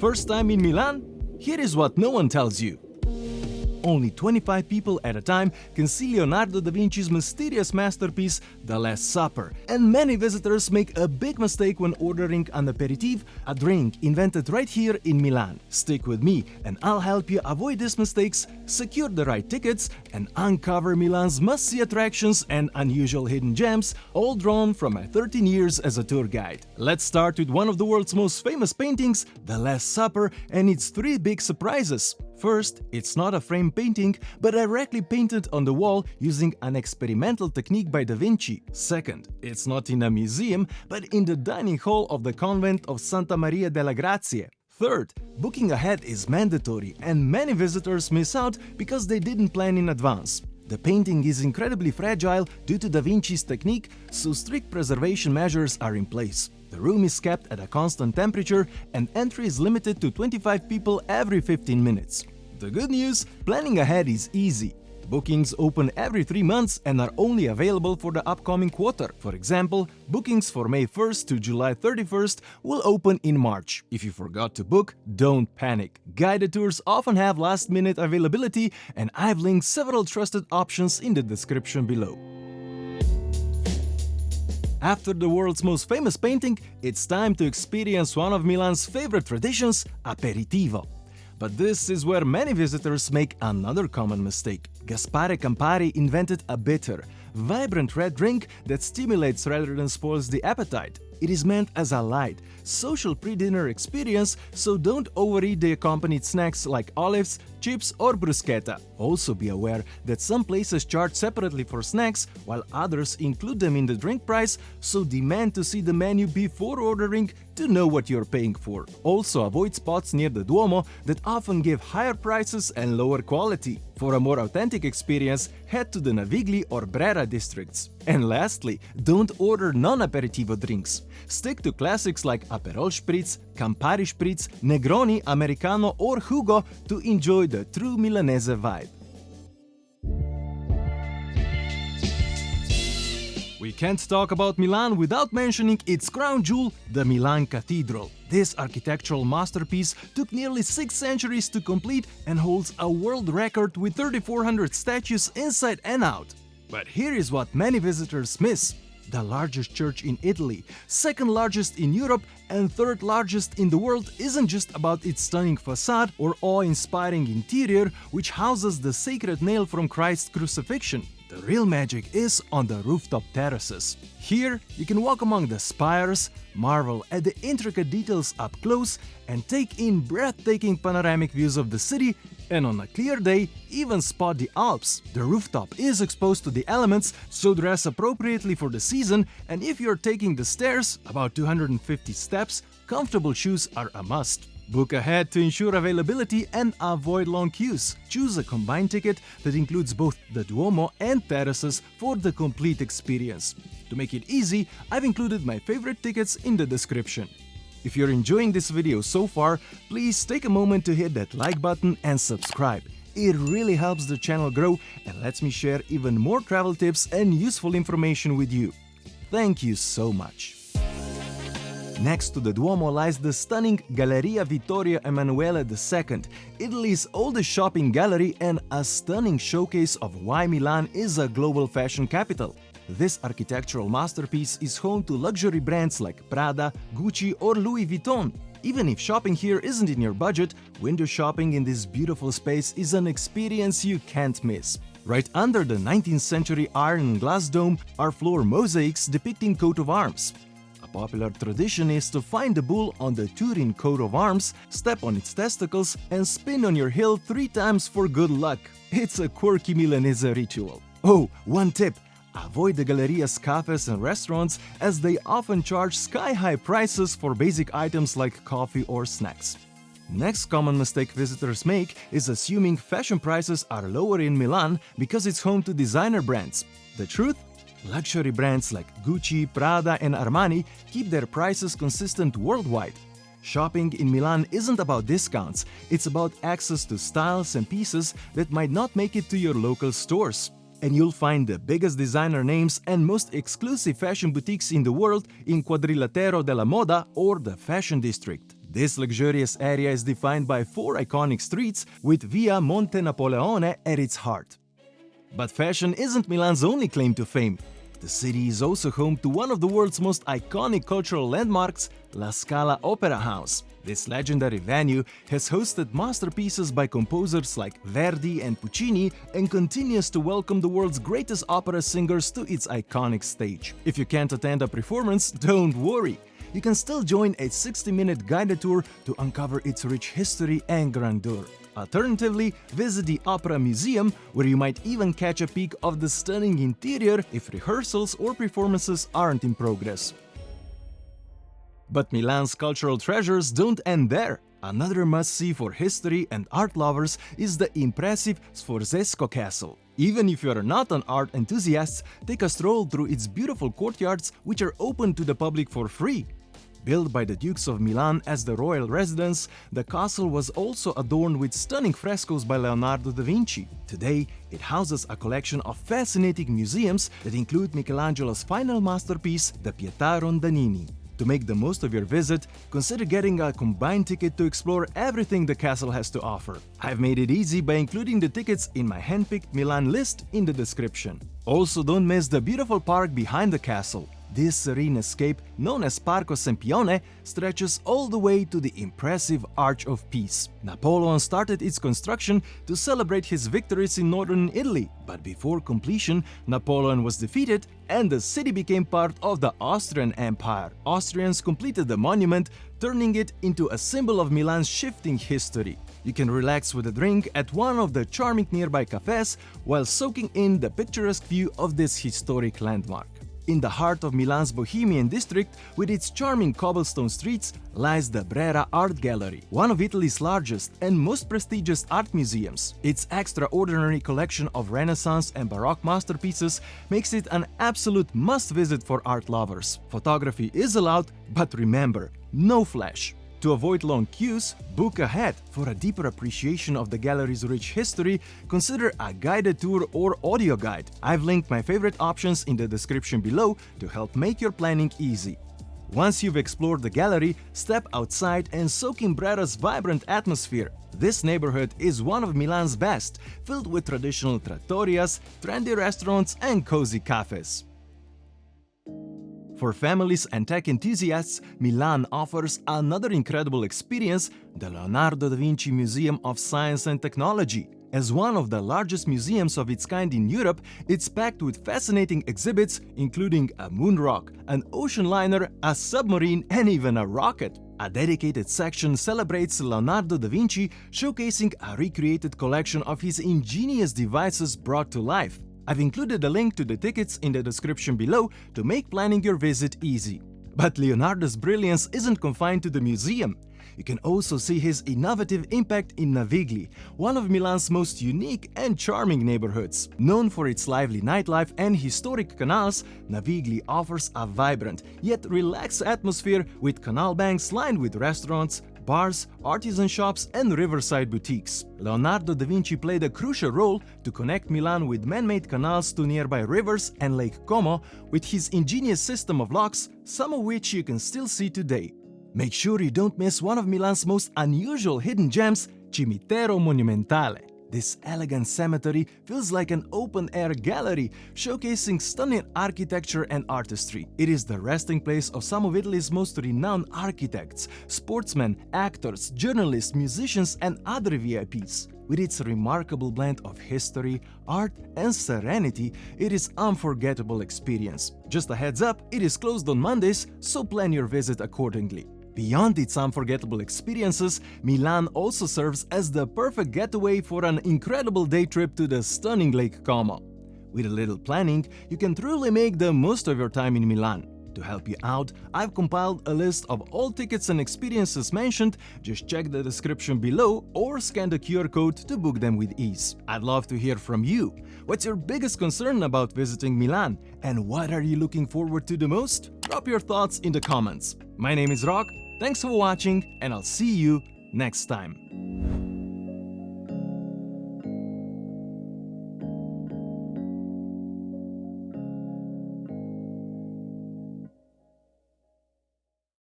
First time in Milan? Here is what no one tells you. Only 25 people at a time can see Leonardo da Vinci's mysterious masterpiece, The Last Supper, and many visitors make a big mistake when ordering an aperitif, a drink invented right here in Milan. Stick with me and I'll help you avoid these mistakes, secure the right tickets, and uncover Milan's must-see attractions and unusual hidden gems, all drawn from my 13 years as a tour guide. Let's start with one of the world's most famous paintings, The Last Supper, and its three big surprises. First, it's not a frame painting, but directly painted on the wall using an experimental technique by Da Vinci. Second, it's not in a museum, but in the dining hall of the convent of Santa Maria delle Grazie. Third, booking ahead is mandatory, and many visitors miss out because they didn't plan in advance. The painting is incredibly fragile due to Da Vinci's technique, so strict preservation measures are in place. The room is kept at a constant temperature and entry is limited to 25 people every 15 minutes. The good news, planning ahead is easy. Bookings open every 3 months and are only available for the upcoming quarter. For example, bookings for May 1st to July 31st will open in March. If you forgot to book, don't panic. Guided tours often have last-minute availability, and I've linked several trusted options in the description below. After the world's most famous painting, it's time to experience one of Milan's favorite traditions, aperitivo. But this is where many visitors make another common mistake. Gaspare Campari invented a bitter, vibrant red drink that stimulates rather than spoils the appetite. It is meant as a light, social pre-dinner experience, so don't overeat the accompanied snacks like olives, chips or bruschetta. Also be aware that some places charge separately for snacks, while others include them in the drink price, so demand to see the menu before ordering to know what you're paying for. Also avoid spots near the Duomo that often give higher prices and lower quality. For a more authentic experience, head to the Navigli or Brera districts. And lastly, don't order non-aperitivo drinks. Stick to classics like Aperol Spritz, Campari Spritz, Negroni, Americano or Jugo to enjoy the true Milanese vibe. We can't talk about Milan without mentioning its crown jewel, the Milan Cathedral. This architectural masterpiece took nearly 6 centuries to complete and holds a world record with 3,400 statues inside and out. But here is what many visitors miss. The largest church in Italy, second largest in Europe, and third largest in the world isn't just about its stunning facade or awe-inspiring interior, which houses the sacred nail from Christ's crucifixion. The real magic is on the rooftop terraces. Here, you can walk among the spires, marvel at the intricate details up close, and take in breathtaking panoramic views of the city, and on a clear day, even spot the Alps. The rooftop is exposed to the elements, so dress appropriately for the season, and if you're taking the stairs, about 250 steps, comfortable shoes are a must. Book ahead to ensure availability and avoid long queues. Choose a combined ticket that includes both the Duomo and terraces for the complete experience. To make it easy, I've included my favorite tickets in the description. If you're enjoying this video so far, please take a moment to hit that like button and subscribe. It really helps the channel grow and lets me share even more travel tips and useful information with you. Thank you so much. Next to the Duomo lies the stunning Galleria Vittorio Emanuele II, Italy's oldest shopping gallery and a stunning showcase of why Milan is a global fashion capital. This architectural masterpiece is home to luxury brands like Prada, Gucci or Louis Vuitton. Even if shopping here isn't in your budget, window shopping in this beautiful space is an experience you can't miss. Right under the 19th century iron and glass dome are floor mosaics depicting coat of arms. Popular tradition is to find the bull on the Turin coat of arms, step on its testicles, and spin on your heel 3 times for good luck. It's a quirky Milanese ritual. Oh, one tip! Avoid the Galleria's cafes and restaurants as they often charge sky-high prices for basic items like coffee or snacks. Next common mistake visitors make is assuming fashion prices are lower in Milan because it's home to designer brands. The truth? Luxury brands like Gucci, Prada and Armani keep their prices consistent worldwide. Shopping in Milan isn't about discounts, it's about access to styles and pieces that might not make it to your local stores. And you'll find the biggest designer names and most exclusive fashion boutiques in the world in Quadrilatero Della Moda or the Fashion District. This luxurious area is defined by 4 iconic streets with Via Monte Napoleone at its heart. But fashion isn't Milan's only claim to fame. The city is also home to one of the world's most iconic cultural landmarks, La Scala Opera House. This legendary venue has hosted masterpieces by composers like Verdi and Puccini and continues to welcome the world's greatest opera singers to its iconic stage. If you can't attend a performance, don't worry. You can still join a 60-minute guided tour to uncover its rich history and grandeur. Alternatively, visit the Opera Museum, where you might even catch a peek of the stunning interior if rehearsals or performances aren't in progress. But Milan's cultural treasures don't end there. Another must-see for history and art lovers is the impressive Sforza Castle. Even if you are not an art enthusiast, take a stroll through its beautiful courtyards, which are open to the public for free. Built by the Dukes of Milan as the royal residence, the castle was also adorned with stunning frescoes by Leonardo da Vinci. Today, it houses a collection of fascinating museums that include Michelangelo's final masterpiece, the Pietà Rondanini. To make the most of your visit, consider getting a combined ticket to explore everything the castle has to offer. I've made it easy by including the tickets in my handpicked Milan list in the description. Also, don't miss the beautiful park behind the castle. This serene escape, known as Parco Sempione, stretches all the way to the impressive Arch of Peace. Napoleon started its construction to celebrate his victories in northern Italy, but before completion, Napoleon was defeated and the city became part of the Austrian Empire. Austrians completed the monument, turning it into a symbol of Milan's shifting history. You can relax with a drink at one of the charming nearby cafes while soaking in the picturesque view of this historic landmark. In the heart of Milan's bohemian district, with its charming cobblestone streets, lies the Brera Art Gallery, one of Italy's largest and most prestigious art museums. Its extraordinary collection of Renaissance and Baroque masterpieces makes it an absolute must-visit for art lovers. Photography is allowed, but remember, no flash. To avoid long queues, book ahead. For a deeper appreciation of the gallery's rich history, consider a guided tour or audio guide. I've linked my favorite options in the description below to help make your planning easy. Once you've explored the gallery, step outside and soak in Brera's vibrant atmosphere. This neighborhood is one of Milan's best, filled with traditional trattorias, trendy restaurants and cozy cafes. For families and tech enthusiasts, Milan offers another incredible experience, the Leonardo da Vinci Museum of Science and Technology. As one of the largest museums of its kind in Europe, it's packed with fascinating exhibits, including a moon rock, an ocean liner, a submarine, and even a rocket. A dedicated section celebrates Leonardo da Vinci, showcasing a recreated collection of his ingenious devices brought to life. I've included a link to the tickets in the description below to make planning your visit easy. But Leonardo's brilliance isn't confined to the museum. You can also see his innovative impact in Navigli, one of Milan's most unique and charming neighborhoods. Known for its lively nightlife and historic canals, Navigli offers a vibrant yet relaxed atmosphere with canal banks lined with restaurants, bars, artisan shops, and riverside boutiques. Leonardo da Vinci played a crucial role to connect Milan with man-made canals to nearby rivers and Lake Como with his ingenious system of locks, some of which you can still see today. Make sure you don't miss one of Milan's most unusual hidden gems, Cimitero Monumentale. This elegant cemetery feels like an open-air gallery, showcasing stunning architecture and artistry. It is the resting place of some of Italy's most renowned architects, sportsmen, actors, journalists, musicians, and other VIPs. With its remarkable blend of history, art, and serenity, it is an unforgettable experience. Just a heads up, it is closed on Mondays, so plan your visit accordingly. Beyond its unforgettable experiences, Milan also serves as the perfect getaway for an incredible day trip to the stunning Lake Como. With a little planning, you can truly make the most of your time in Milan. To help you out, I've compiled a list of all tickets and experiences mentioned. Just check the description below or scan the QR code to book them with ease. I'd love to hear from you. What's your biggest concern about visiting Milan? And what are you looking forward to the most? Drop your thoughts in the comments. My name is Rock, thanks for watching, and I'll see you next time.